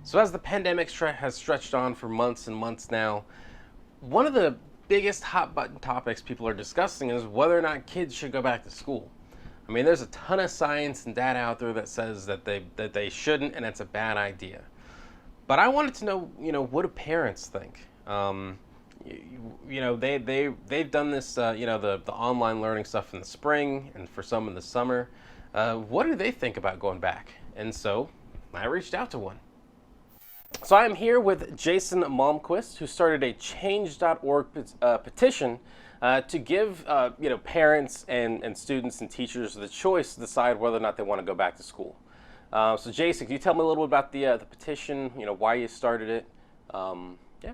So as the pandemic has stretched on for months and months now, one of the biggest hot button topics people are discussing is whether or not kids should go back to school. I mean, there's a ton of science and data out there that says that they shouldn't, and it's a bad idea. But I wanted to know, what do parents think? They've done this, the online learning stuff in the spring and for some in the summer. What do they think about going back? And so I reached out to one. So I'm here with Jason Malmquist, who started a change.org petition to give parents and students and teachers the choice to decide whether or not they want to go back to school. So Jason, can you tell me a little bit about the petition? Why you started it? Yeah.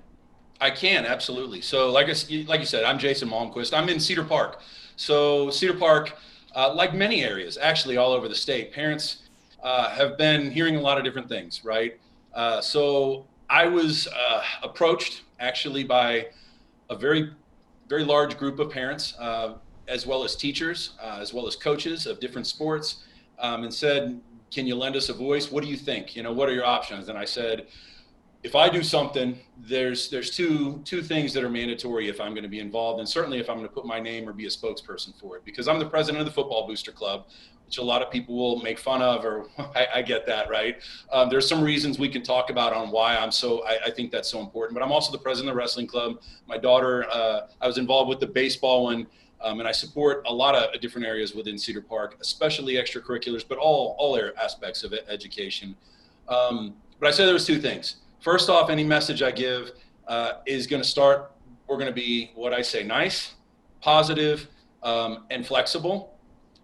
I can, absolutely. So like you said, I'm Jason Malmquist. I'm in Cedar Park. So Cedar Park, like many areas, actually all over the state, parents have been hearing a lot of different things, right? So I was approached actually by a very, very large group of parents, as well as teachers, as well as coaches of different sports, and said, can you lend us a voice? What do you think? What are your options? And I said, if I do something, there's two things that are mandatory if I'm going to be involved, and certainly if I'm going to put my name or be a spokesperson for it, because I'm the president of the Football Booster Club, which a lot of people will make fun of, or I get that, right? There's some reasons we can talk about on why I think that's so important, but I'm also the president of the wrestling club. My daughter, I was involved with the baseball one, and I support a lot of different areas within Cedar Park, especially extracurriculars, but all aspects of education. But I said there was two things. First off, any message I give is going to start, we're going to be, what I say, nice, positive, and flexible.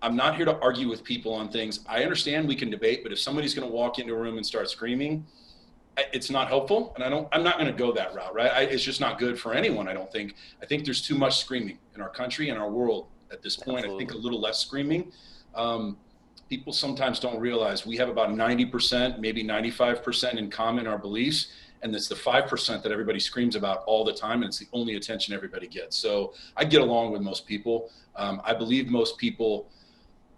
I'm not here to argue with people on things. I understand we can debate, but if somebody's going to walk into a room and start screaming, it's not helpful. And I'm not going to go that route, right? It's just not good for anyone, I don't think. I think there's too much screaming in our country and our world at this point. Absolutely. I think a little less screaming. People sometimes don't realize we have about 90%, maybe 95% in common our beliefs. And it's the 5% that everybody screams about all the time. And it's the only attention everybody gets. So I get along with most people. I believe most people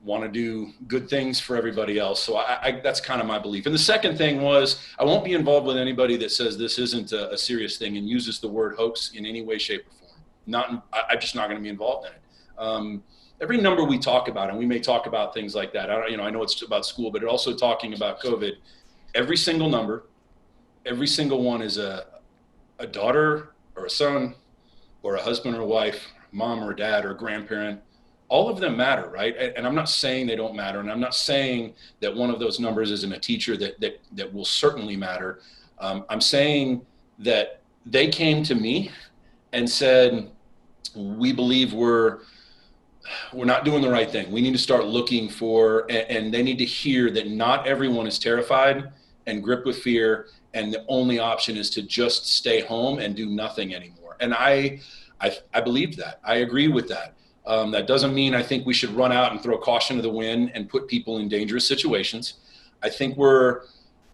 want to do good things for everybody else. So that's kind of my belief. And the second thing was, I won't be involved with anybody that says this isn't a serious thing and uses the word hoax in any way, shape, or form. I'm just not going to be involved in it. Every number we talk about, and we may talk about things like that. I know it's about school, but also talking about COVID. Every single number, every single one is a daughter or a son or a husband or a wife, mom or dad or a grandparent. All of them matter, right? And I'm not saying they don't matter, and I'm not saying that one of those numbers isn't a teacher that will certainly matter. I'm saying that they came to me and said, we believe we're not doing the right thing. We need to start looking for, and they need to hear that not everyone is terrified and gripped with fear, and the only option is to just stay home and do nothing anymore. And I believe that. I agree with that. That doesn't mean I think we should run out and throw caution to the wind and put people in dangerous situations. I think we're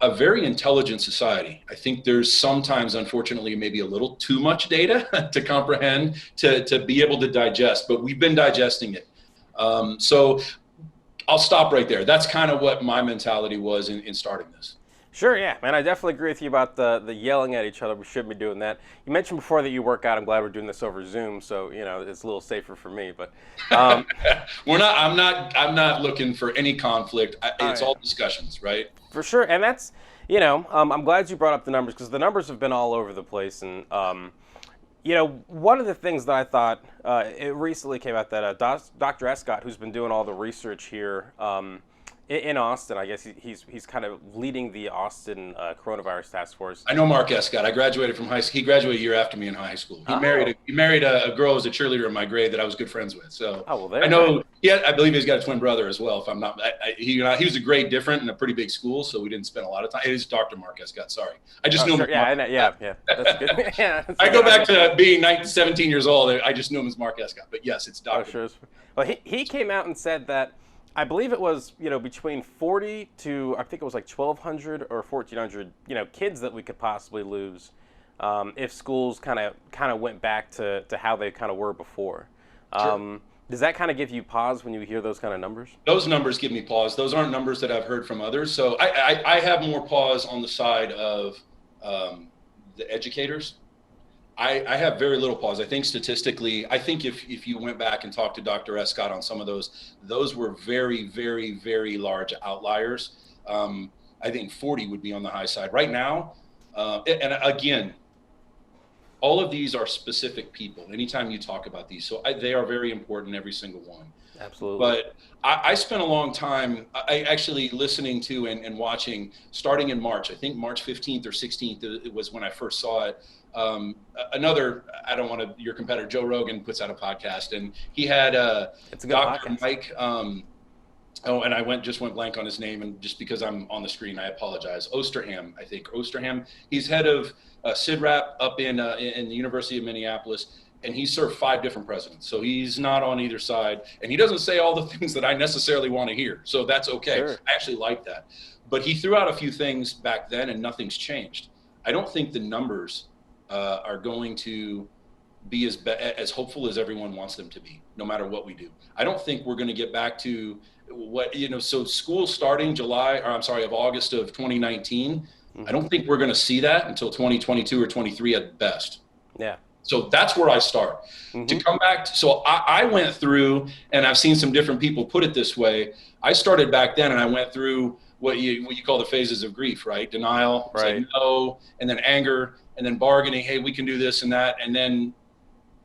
a very intelligent society. I think there's sometimes, unfortunately, maybe a little too much data to comprehend, to be able to digest, but we've been digesting it. So I'll stop right there. That's kind of what my mentality was in starting this. Sure, yeah, man, I definitely agree with you about the yelling at each other. We shouldn't be doing that. You mentioned before that you work out. I'm glad we're doing this over Zoom, so it's a little safer for me. But we're not. I'm not looking for any conflict. It's all discussions, right? For sure, and that's I'm glad you brought up the numbers, because the numbers have been all over the place, and one of the things that I thought it recently came out that Dr. Escott, who's been doing all the research here in Austin, I guess he's kind of leading the Austin coronavirus task force. I know Mark Escott. I graduated from high school. He graduated a year after me in high school. He married a girl who was a cheerleader in my grade that I was good friends with. So I know. Yeah, I believe he's got a twin brother as well. If I'm not, he was a grade different in a pretty big school, so we didn't spend a lot of time. It is Dr. Mark Escott. Sorry, I just knew him. Sure. Yeah. That's good. Yeah, I go back to being 17 years old. I just knew him as Mark Escott. But yes, it's Dr. Oh, sure. Well, he came out and said that. I believe it was, between 40 to, I think it was like 1,200 or 1,400, kids that we could possibly lose if schools kind of went back to how they kind of were before. Sure. Does that kind of give you pause when you hear those kind of numbers? Those numbers give me pause. Those aren't numbers that I've heard from others. So I have more pause on the side of the educators. I have very little pause. I think statistically, I think if you went back and talked to Dr. Escott on some of those were very, very, very large outliers. I think 40 would be on the high side. Right now, and again, all of these are specific people. Anytime you talk about these, so they are very important, every single one. Absolutely. But I spent a long time I actually listening to and watching, starting in March. I think March 15th or 16th it was when I first saw it. Another, I don't want to, your competitor, Joe Rogan, puts out a podcast, and he had it's a good Dr. podcast. Mike. And I just went blank on his name, and just because I'm on the screen, I apologize. Osterham, I think. Osterham. He's head of CIDRAP up in the University of Minneapolis, and he served 5 different presidents. So he's not on either side, and he doesn't say all the things that I necessarily want to hear. So that's okay. Sure. I actually like that. But he threw out a few things back then, and nothing's changed. I don't think the numbers are going to be as hopeful as everyone wants them to be, no matter what we do. I don't think we're going to get back to so school starting of August of 2019. Mm-hmm. I don't think we're going to see that until 2022 or 23 at best. Yeah. So that's where I start. Mm-hmm. To come back. So I went through, and I've seen some different people put it this way. I started back then, and I went through what you call the phases of grief, right? Denial, right. Say no, and then anger, and then bargaining. Hey, we can do this and that. And then,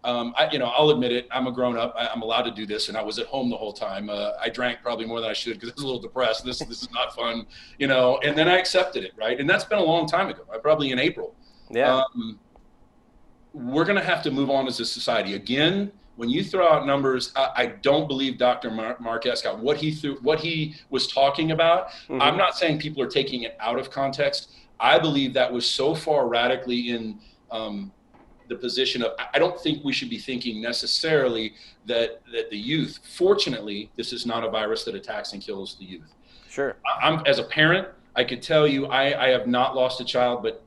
I'll admit it. I'm a grown up. I'm allowed to do this. And I was at home the whole time. I drank probably more than I should because I was a little depressed. This is not fun, and then I accepted it. Right. And that's been a long time ago, probably in April. Yeah. We're going to have to move on as a society. Again, when you throw out numbers, I don't believe Dr. Mark Escott, what he was talking about. Mm-hmm. I'm not saying people are taking it out of context. I believe that was so far radically in the position of, I don't think we should be thinking necessarily that the youth, fortunately, this is not a virus that attacks and kills the youth. Sure. As a parent, I could tell you, I have not lost a child, but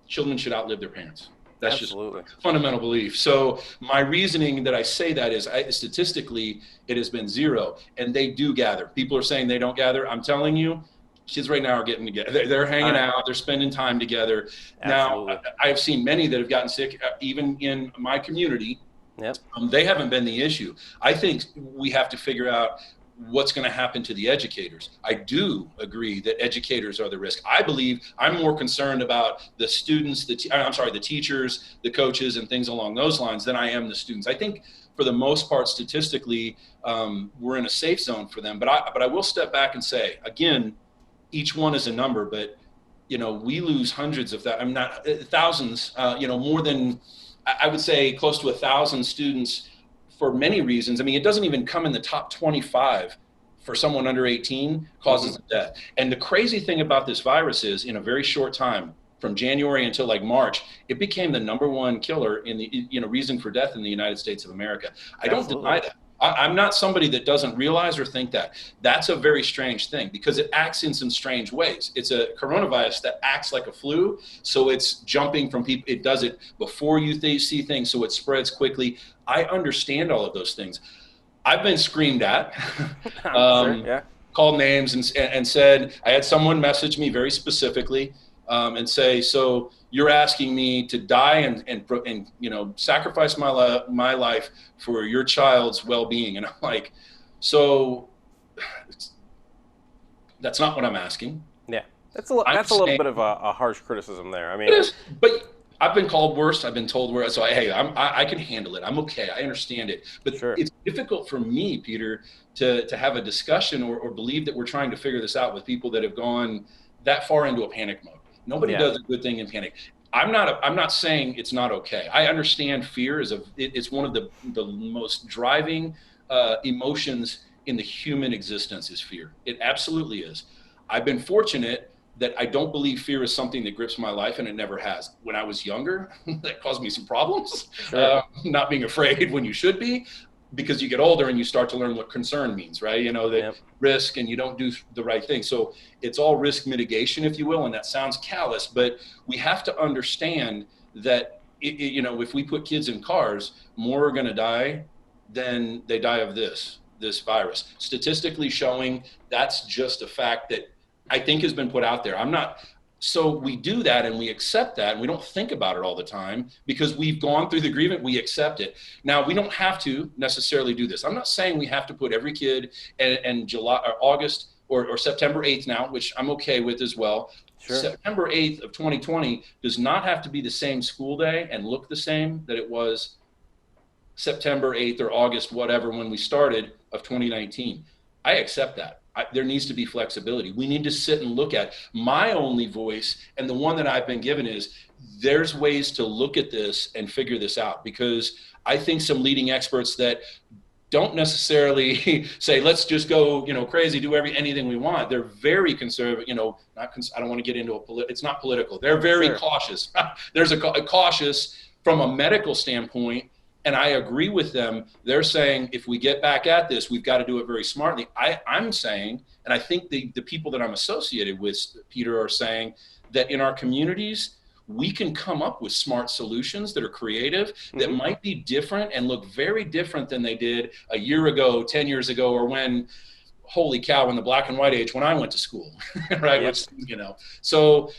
children should outlive their parents. That's Absolutely. Just a fundamental belief. So my reasoning that I say that is statistically, it has been 0, and they do gather. People are saying they don't gather. I'm telling you, kids right now are getting together. They're hanging out. They're spending time together. Absolutely. Now, I've seen many that have gotten sick, even in my community. Yep. They haven't been the issue. I think we have to figure out what's going to happen to the educators. I do agree that educators are the risk. I believe I'm more concerned about the students, the teachers, the coaches, and things along those lines than I am the students. I think for the most part, statistically, we're in a safe zone for them. But I will step back and say, again, each one is a number, but we lose hundreds of that. I'm not thousands. More than, I would say, close to 1,000 students. For many reasons. I mean, it doesn't even come in the top 25 for someone under 18 causes of death. And the crazy thing about this virus is, in a very short time, from January until like March, it became the #1 killer in the reason for death in the United States of America. I don't deny that. I'm not somebody that doesn't realize or think that. That's a very strange thing because it acts in some strange ways. It's a coronavirus that acts like a flu, so it's jumping from people. It does it before you see things, so it spreads quickly. I understand all of those things. I've been screamed at, Sure, yeah. Called names and said, I had someone message me very specifically and say, so you're asking me to die and sacrifice my life for your child's well-being. And I'm like, so that's not what I'm asking. Yeah, that's a little bit of a harsh criticism there. I mean, it is, but I've been called worse. I've been told worse. So I can handle it. I'm okay. I understand it. But sure. It's difficult for me, Peter, to have a discussion or believe that we're trying to figure this out with people that have gone that far into a panic mode. Nobody does a good thing in panic. I'm not saying it's not okay. I understand fear it's one of the most driving emotions in the human existence is fear. It absolutely is. I've been fortunate that I don't believe fear is something that grips my life, and it never has. When I was younger, that caused me some problems. Sure. Not being afraid when you should be, because you get older and you start to learn what concern means, right? That risk, and you don't do the right thing. So it's all risk mitigation, if you will, and that sounds callous, but we have to understand that, if we put kids in cars, more are going to die then they die of this virus. Statistically showing that's just a fact that I think has been put out there. So we do that and we accept that, and we don't think about it all the time because we've gone through the grievance, we accept it. Now, we don't have to necessarily do this. I'm not saying we have to put every kid in July or August or September 8th now, which I'm okay with as well. Sure. September 8th of 2020 does not have to be the same school day and look the same that it was September 8th or August, whatever, when we started of 2019. I accept that. There needs to be flexibility. We need to sit and look at my only voice, and the one that I've been given is there's ways to look at this and figure this out, because I think some leading experts that don't necessarily say, let's just go, crazy, do anything we want. They're very conservative, I don't want to get into it's not political. They're very cautious. There's a cautious from a medical standpoint. And I agree with them. They're saying, if we get back at this, we've got to do it very smartly. I'm saying, and I think the people that I'm associated with, Peter, are saying that in our communities, we can come up with smart solutions that are creative, that might be different and look very different than they did a year ago, 10 years ago, or when, holy cow, in the black and white age when I went to school, right? Yep. Which, so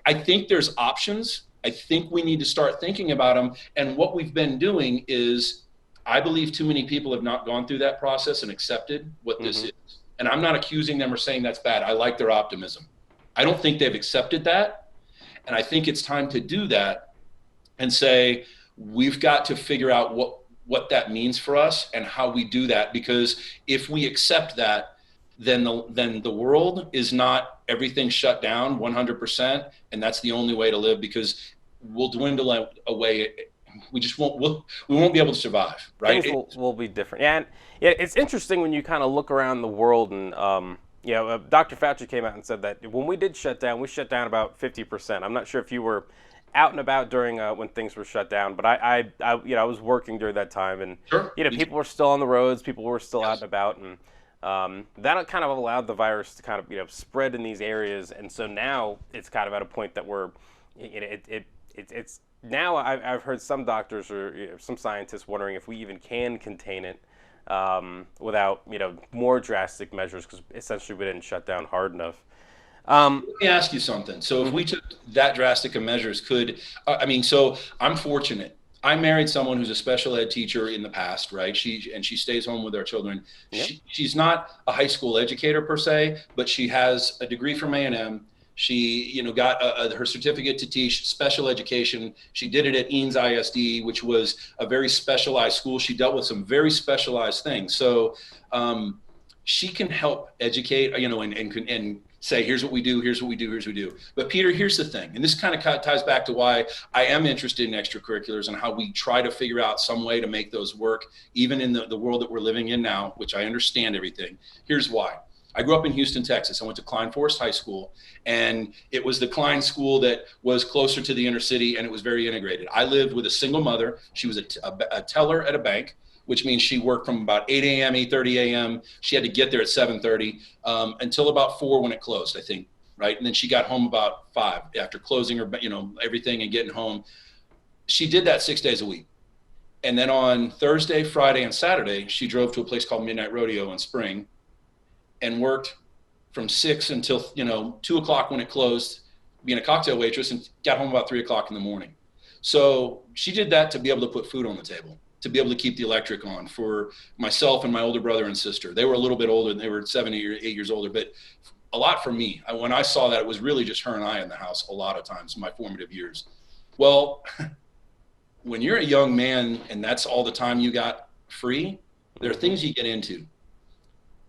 I think there's options. I think we need to start thinking about them. And what we've been doing is, I believe too many people have not gone through that process and accepted what this is. And I'm not accusing them or saying that's bad. I like their optimism. I don't think they've accepted that. And I think it's time to do that and say, we've got to figure out what that means for us and how we do that. Because if we accept that, then the world is not everything shut down 100%. And that's the only way to live, because we'll dwindle away. We just won't be able to survive, right? Things will be different. Yeah, and it's interesting when you kind of look around the world, and Dr. Fauci came out and said that when we did shut down, we shut down about 50%. I'm not sure if you were out and about during when things were shut down, but I was working during that time, and people were still on the roads, people were still out and about, and that kind of allowed the virus to kind of spread in these areas. And so now it's kind of at a point that it's now I've heard some doctors or some scientists wondering if we even can contain it without more drastic measures, because essentially we didn't shut down hard enough. Let me ask you something. So if we took that drastic of measures, so I'm fortunate. I married someone who's a special ed teacher in the past, right? She stays home with our children. Yep. She's not a high school educator per se, but she has a degree from A&M. She, got her certificate to teach special education. She did it at Eanes ISD, which was a very specialized school. She dealt with some very specialized things. So she can help educate, and say, here's what we do, here's what we do, here's what we do. But Peter, here's the thing, and this kind of ties back to why I am interested in extracurriculars and how we try to figure out some way to make those work, even in the world that we're living in now, which I understand everything. Here's why. I grew up in Houston, Texas. I went to Klein Forest High School, and it was the Klein school that was closer to the inner city, and it was very integrated. I lived with a single mother. She was a teller at a bank, which means she worked from about 8 a.m., 8:30 a.m. She had to get there at 7:30 until about 4 when it closed, I think, right? And then she got home about 5 after closing her, everything and getting home. She did that 6 days a week. And then on Thursday, Friday, and Saturday, she drove to a place called Midnight Rodeo in Spring and worked from 6 until 2 o'clock when it closed, being a cocktail waitress, and got home about 3 o'clock in the morning. So she did that to be able to put food on the table, to be able to keep the electric on for myself and my older brother and sister. They were a little bit older, and they were 7 or 8 years older, but a lot for me. When I saw that, it was really just her and I in the house a lot of times in my formative years. Well, when you're a young man and that's all the time you got free, there are things you get into.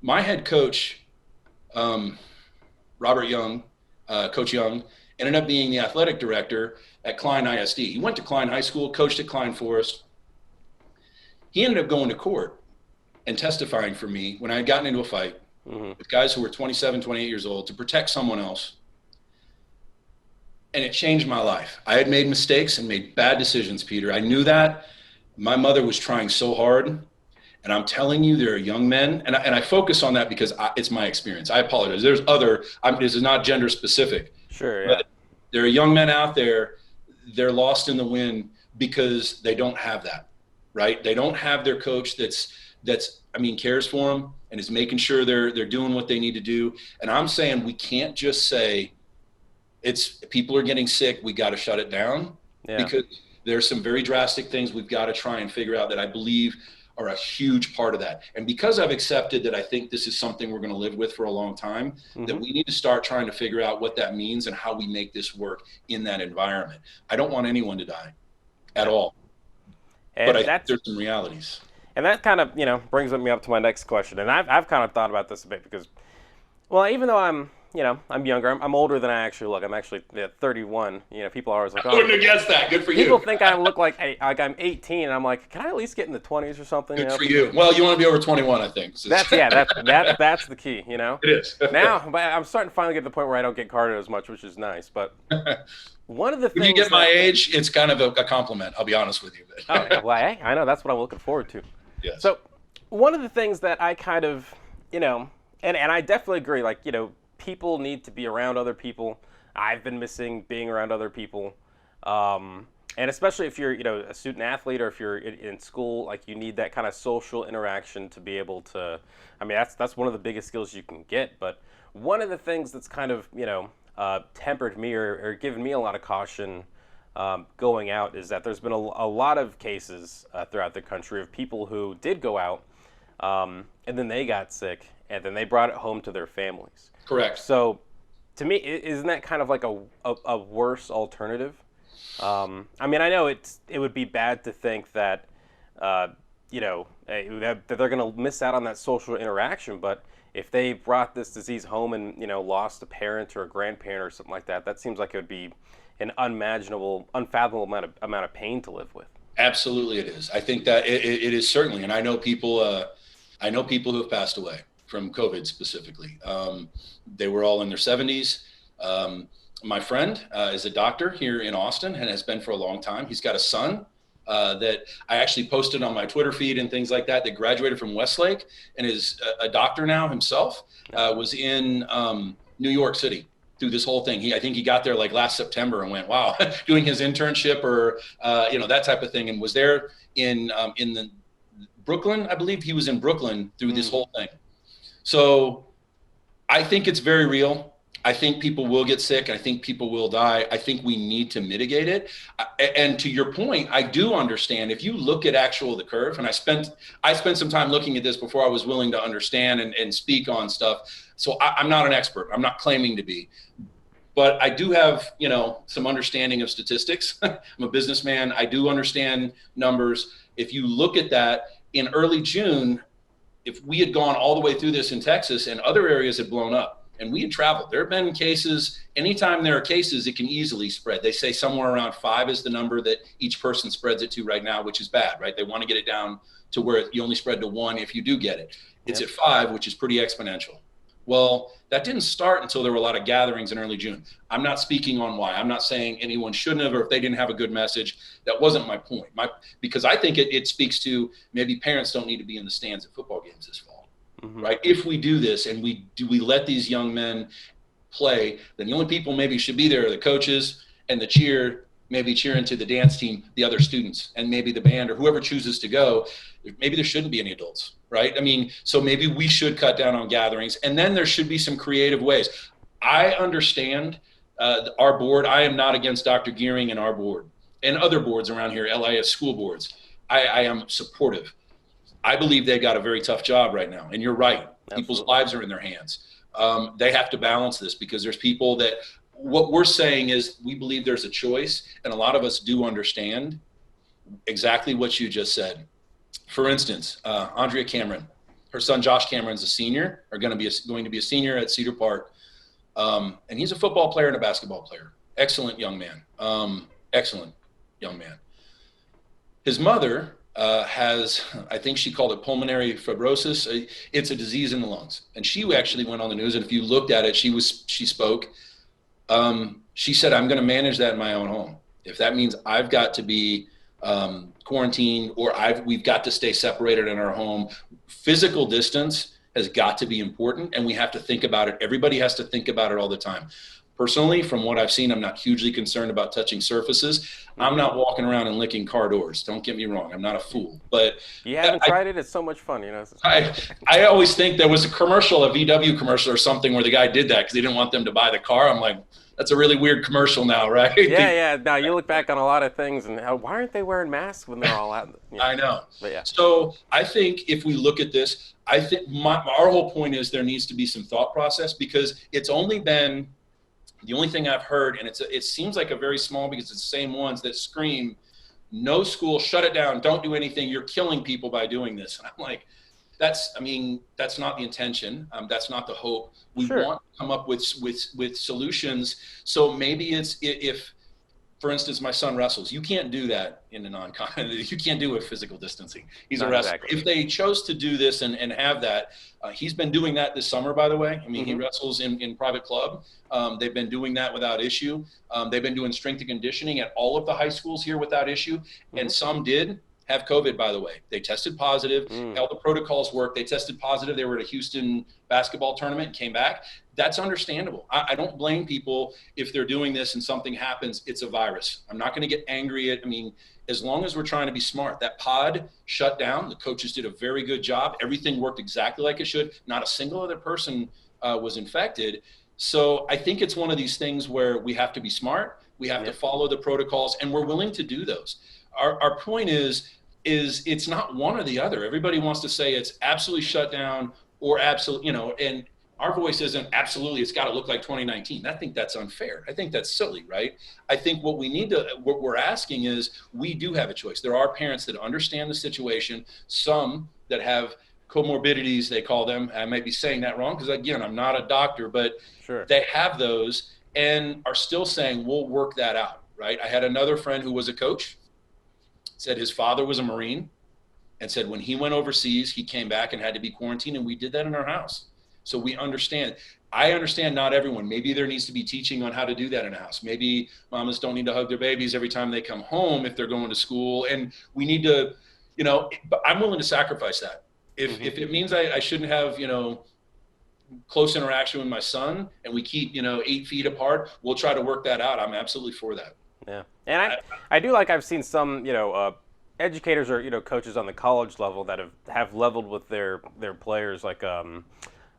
My head coach, Robert Young, Coach Young, ended up being the athletic director at Klein ISD. He went to Klein High School, coached at Klein Forest. He ended up going to court and testifying for me when I had gotten into a fight with guys who were 27, 28 years old to protect someone else. And it changed my life. I had made mistakes and made bad decisions, Peter. I knew that. My mother was trying so hard. And I'm telling you, there are young men, and I focus on that because it's my experience. I apologize. There's this is not gender specific. Sure, yeah. But there are young men out there, they're lost in the wind because they don't have that. right? They don't have their coach that's cares for them and is making sure they're doing what they need to do. And I'm saying we can't just say people are getting sick, we got to shut it down, because there's some very drastic things we've got to try and figure out that I believe are a huge part of that. And because I've accepted that I think this is something we're going to live with for a long time, that we need to start trying to figure out what that means and how we make this work in that environment. I don't want anyone to die at all. And but I think there's some realities. And that kind of, brings me up to my next question. And I've kind of thought about this a bit because, well, even though I'm younger. I'm older than I actually look. I'm actually 31. People are always like, I wouldn't have guessed that. Good for you. People think I look like I'm 18, and I'm like, can I at least get in the 20s or something? Good for you. Well, you want to be over 21, I think. So that's the key. It is. Now, but I'm starting to finally get to the point where I don't get carded as much, which is nice. But one of the things when you get my age, it's kind of a compliment. I'll be honest with you. Well, I know that's what I'm looking forward to. Yes. So one of the things that I kind of, and I definitely agree, like, people need to be around other people. I've been missing being around other people. And especially if you're, a student athlete, or if you're in school, like, you need that kind of social interaction to be able to, that's one of the biggest skills you can get. But one of the things that's kind of, tempered me or given me a lot of caution going out is that there's been a lot of cases throughout the country of people who did go out and then they got sick and then they brought it home to their families. Correct. So, to me, isn't that kind of like a worse alternative? I know it would be bad to think that, that they're going to miss out on that social interaction. But if they brought this disease home and lost a parent or a grandparent or something like that, that seems like it would be an unfathomable amount of pain to live with. Absolutely, it is. I think that it is certainly, and I know people who have passed away from COVID specifically. They were all in their 70s. My friend is a doctor here in Austin and has been for a long time. He's got a son that I actually posted on my Twitter feed and things like that graduated from Westlake and is a doctor now himself, was in New York City through this whole thing. I think he got there like last September and went, wow, doing his internship or, that type of thing, and was there in the Brooklyn. I believe he was in Brooklyn through this whole thing. So I think it's very real. I think people will get sick. I think people will die. I think we need to mitigate it. And to your point, I do understand if you look at the curve, and I spent some time looking at this before I was willing to understand and speak on stuff. So I'm not an expert. I'm not claiming to be, but I do have, some understanding of statistics. I'm a businessman. I do understand numbers. If you look at that in early June, if we had gone all the way through this in Texas and other areas had blown up and we had traveled, there have been cases, anytime there are cases, it can easily spread. They say somewhere around 5 is the number that each person spreads it to right now, which is bad, right? They want to get it down to where you only spread to 1 if you do get it. It's at 5, which is pretty exponential. Well, that didn't start until there were a lot of gatherings in early June. I'm not speaking on why. I'm not saying anyone shouldn't have, or if they didn't have a good message. That wasn't my point. Because I think it speaks to maybe parents don't need to be in the stands at football games this fall, right? If we do this and we let these young men play, then the only people maybe should be there are the coaches and maybe cheering to the dance team, the other students, and maybe the band or whoever chooses to go. Maybe there shouldn't be any adults, right? So maybe we should cut down on gatherings, and then there should be some creative ways. I understand our board. I am not against Dr. Gearing and our board and other boards around here, LIS school boards. I am supportive. I believe they've got a very tough job right now, and you're right. Absolutely. People's lives are in their hands. They have to balance this because there's people that what we're saying is we believe there's a choice, and a lot of us do understand exactly what you just said. For instance, Andrea Cameron, her son Josh Cameron's a senior, or going to be a senior at Cedar Park, and he's a football player and a basketball player. Excellent young man. His mother has, I think she called it pulmonary fibrosis. It's a disease in the lungs, and she actually went on the news. And if you looked at it, she spoke. She said, "I'm going to manage that in my own home. If that means I've got to be quarantined or we've got to stay separated in our home, physical distance has got to be important, and we have to think about it. Everybody has to think about it all the time." Personally, from what I've seen, I'm not hugely concerned about touching surfaces. I'm not walking around and licking car doors. Don't get me wrong. I'm not a fool. But You haven't tried it? It's so much fun, you know. I always think there was a commercial, a VW commercial or something, where the guy did that because he didn't want them to buy the car. I'm like, that's a really weird commercial now, right? Yeah. Now you look back on a lot of things, and why aren't they wearing masks when they're all out? You know? I know. But yeah. So I think if we look at this, I think our whole point is there needs to be some thought process, because it's only been the only thing I've heard, and it seems like a very small, because it's the same ones that scream, no school, shut it down, don't do anything, you're killing people by doing this. And I'm like, that's not the intention. That's not the hope. We want to come up with solutions. So maybe it's, if, for instance, my son wrestles, you can't do that in a you can't do it with physical distancing. He's a wrestler. Exactly. If they chose to do this and have that, he's been doing that this summer, by the way. I mean, he wrestles in private club. They've been doing that without issue. They've been doing strength and conditioning at all of the high schools here without issue. And some did have COVID, by the way. They tested positive. All the protocols worked. They tested positive. They were at a Houston basketball tournament and came back. That's understandable. I don't blame people if they're doing this and something happens. It's a virus. I'm not going to get angry at, as long as we're trying to be smart. That pod shut down. The coaches did a very good job. Everything worked exactly like it should. Not a single other person was infected. So I think it's one of these things where we have to be smart. We have to follow the protocols, and we're willing to do those. Our point is it's not one or the other. Everybody wants to say it's absolutely shut down or absolutely, and our voice isn't absolutely, it's got to look like 2019. I think that's unfair. I think that's silly, right? I think what we're asking is, we do have a choice. There are parents that understand the situation, some that have comorbidities, they call them. I might be saying that wrong because, again, I'm not a doctor, but they have those and are still saying, we'll work that out, right? I had another friend who was a coach, said his father was a Marine, and said when he went overseas, he came back and had to be quarantined, and we did that in our house. So we understand. I understand not everyone. Maybe there needs to be teaching on how to do that in a house. Maybe mamas don't need to hug their babies every time they come home if they're going to school. And we need to, but I'm willing to sacrifice that. If it means I shouldn't have, close interaction with my son, and we keep, 8 feet apart, we'll try to work that out. I'm absolutely for that. Yeah. And I do like, I've seen some, educators or, coaches on the college level that have leveled with their players, like,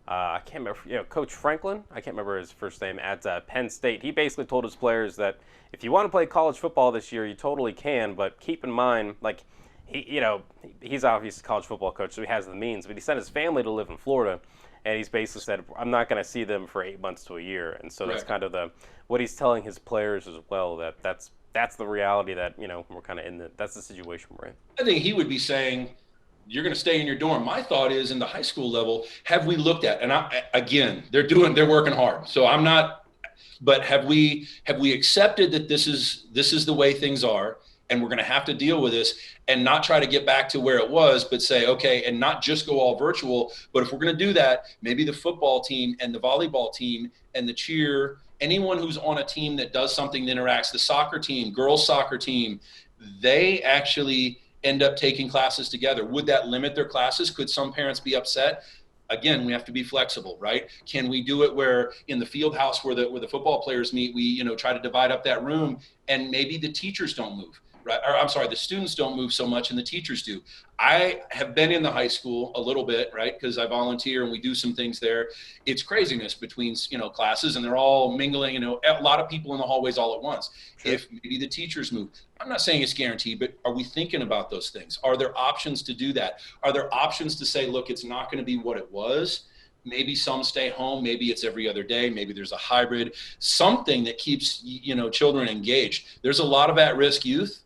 I can't remember, Coach Franklin, I can't remember his first name, at Penn State. He basically told his players that if you want to play college football this year, you totally can, but keep in mind, like, he's obviously a college football coach, so he has the means, but he sent his family to live in Florida, and he's basically said, I'm not going to see them for 8 months to a year. And so that's kind of what he's telling his players as well, that's the reality that, we're kind of that's the situation we're in. I think he would be saying, you're going to stay in your dorm. My thought is, in the high school level, have we looked at, and again, they're working hard. So I'm not, but have we accepted that this is the way things are, and we're going to have to deal with this, and not try to get back to where it was, but say, okay, and not just go all virtual, but if we're going to do that, maybe the football team and the volleyball team and the cheer, anyone who's on a team that does something that interacts, the soccer team, girls soccer team, they actually end up taking classes together. Would that limit their classes? Could some parents be upset? Again, we have to be flexible, right? Can we do it where in the field house where the football players meet, we try to divide up that room, and maybe the teachers don't move, right? Or I'm sorry, the students don't move so much and the teachers do. I have been in the high school a little bit, right? Because I volunteer and we do some things there. It's craziness between, classes, and they're all mingling, a lot of people in the hallways all at once. Sure. If maybe the teachers move, I'm not saying it's guaranteed, but are we thinking about those things? Are there options to do that? Are there options to say, look, it's not going to be what it was. Maybe some stay home. Maybe it's every other day. Maybe there's a hybrid, something that keeps, children engaged. There's a lot of at-risk youth,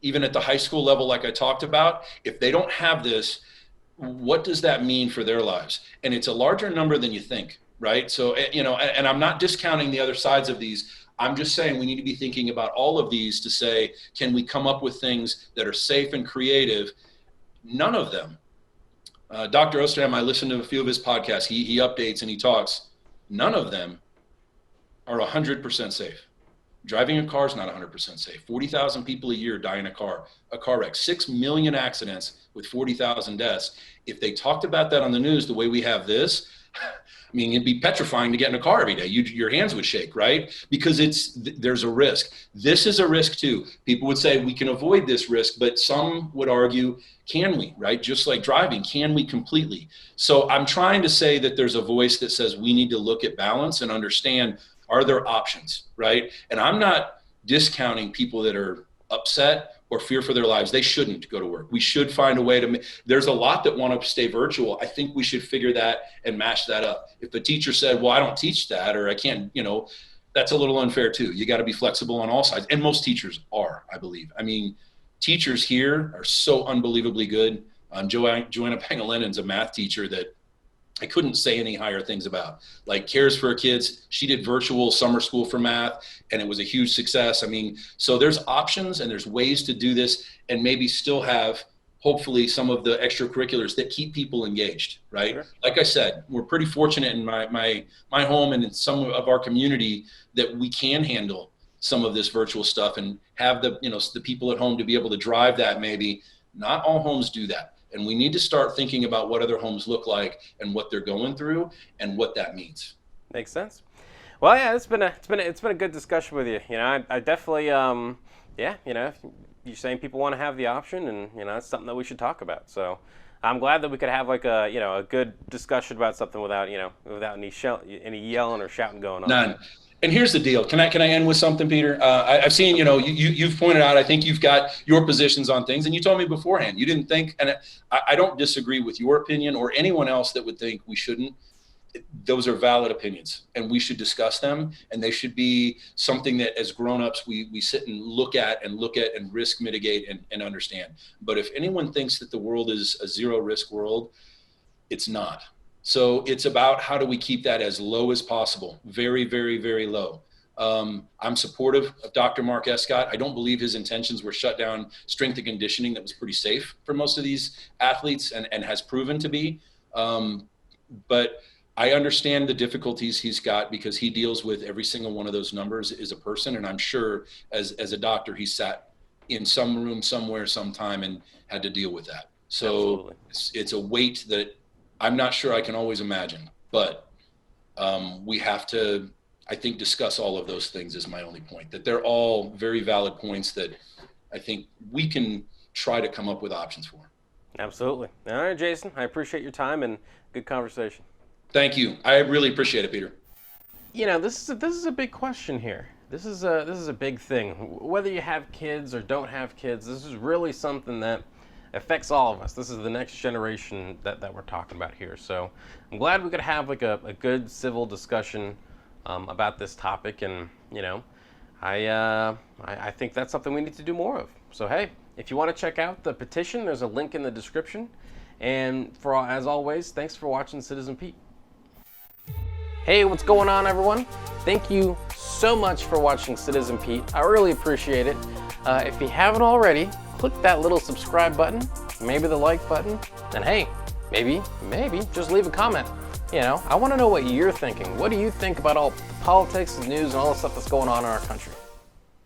even at the high school level, like I talked about. If they don't have this, what does that mean for their lives? And it's a larger number than you think, right? So, and I'm not discounting the other sides of these. I'm just saying we need to be thinking about all of these to say, can we come up with things that are safe and creative? None of them. Dr. Osterham, I listened to a few of his podcasts. He updates and he talks. None of them are 100% safe. Driving a car is not 100% safe. 40,000 people a year die in a car wreck. 6 million accidents with 40,000 deaths. If they talked about that on the news the way we have this, I mean, it'd be petrifying to get in a car every day. Your hands would shake, right? Because there's a risk. This is a risk too. People would say we can avoid this risk, but some would argue, can we, right? Just like driving, can we completely? So I'm trying to say that there's a voice that says we need to look at balance and understand, are there options, right? And I'm not discounting people that are upset or fear for their lives. They shouldn't go to work. We should find a way to, there's a lot that want to stay virtual. I think we should figure that and mash that up. If the teacher said, well, I don't teach that, or I can't, that's a little unfair too. You got to be flexible on all sides. And most teachers are, I believe. I mean, teachers here are so unbelievably good. Joanna Pangalinen's a math teacher that I couldn't say any higher things about. Like, cares for her kids. She did virtual summer school for math, and it was a huge success. I mean, so there's options and there's ways to do this, and maybe still have, hopefully, some of the extracurriculars that keep people engaged, right? Sure. Like I said, we're pretty fortunate in my home and in some of our community that we can handle some of this virtual stuff and have the people at home to be able to drive that. Maybe not all homes do that. And we need to start thinking about what other homes look like and what they're going through and what that means. Makes sense. Well, yeah, it's been a good discussion with you. I definitely, if you're saying people want to have the option, and it's something that we should talk about. So I'm glad that we could have like a good discussion about something without any yelling or shouting going on. None. And here's the deal. Can I end with something, Peter? I've seen, you've pointed out, I think you've got your positions on things, and you told me beforehand, you didn't think, and I don't disagree with your opinion or anyone else that would think we shouldn't. Those are valid opinions, and we should discuss them, and they should be something that as grown-ups we sit and look at and risk mitigate and understand. But if anyone thinks that the world is a zero risk world, it's not. So it's about how do we keep that as low as possible, very, very, very low. I'm supportive of Dr. Mark Escott. I don't believe his intentions were shut down strength and conditioning that was pretty safe for most of these athletes and has proven to be. But I understand the difficulties he's got because he deals with every single one of those numbers as a person. And I'm sure as a doctor, he sat in some room somewhere sometime and had to deal with that. So it's a weight that I'm not sure I can always imagine, but we have to, I think, discuss all of those things is my only point, that they're all very valid points that I think we can try to come up with options for. Absolutely. All right, Jason, I appreciate your time and good conversation. Thank you. I really appreciate it, Peter. This is a big question here. This is a big thing. Whether you have kids or don't have kids, this is really something that affects all of us. This is the next generation that we're talking about here. So I'm glad we could have like a good civil discussion about this topic, and I think that's something we need to do more of. So hey, if you want to check out the petition, there's a link in the description. And as always, thanks for watching Citizen Pete. Hey, what's going on, everyone? Thank you so much for watching Citizen Pete. I really appreciate it. If you haven't already, click that little subscribe button, maybe the like button, and hey, maybe just leave a comment. I want to know what you're thinking. What do you think about all the politics and news and all the stuff that's going on in our country?